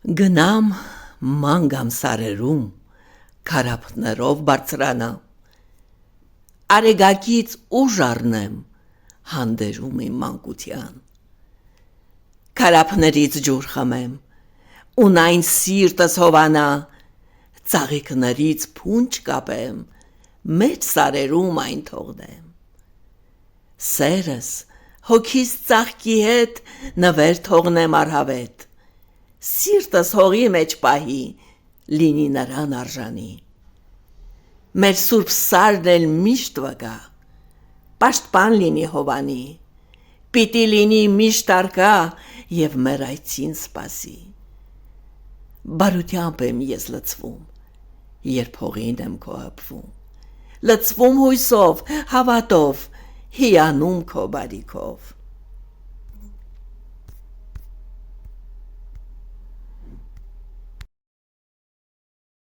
Գնամ մանգամ սարերում, քարափներով բարձրանամ, արեգակից ուժ առնեմ, հանդերում իմ մանկության, քարափներից ջուր խմեմ, ունայն սիրտս հովանա, ծաղիկներից փունջ կապեմ, մեջ սարերում այն թողնեմ, սերս հոգիս ծաղկի հետ նվեր թողնեմ առհավետ, սիրտս հողի մեջ պահի, լինի նրան արժանի, մեր սուրբ սարն էլ միշտ վկա, պաշտպան լինի հովանի, պիտի լինի միշտ առկա և մեր այցին սպասի, բարությամբ եմ ես լցվում, երբ հողին եմ քո հպվում, լցվում հույսով, հավատով, հիանում քո բարիքով,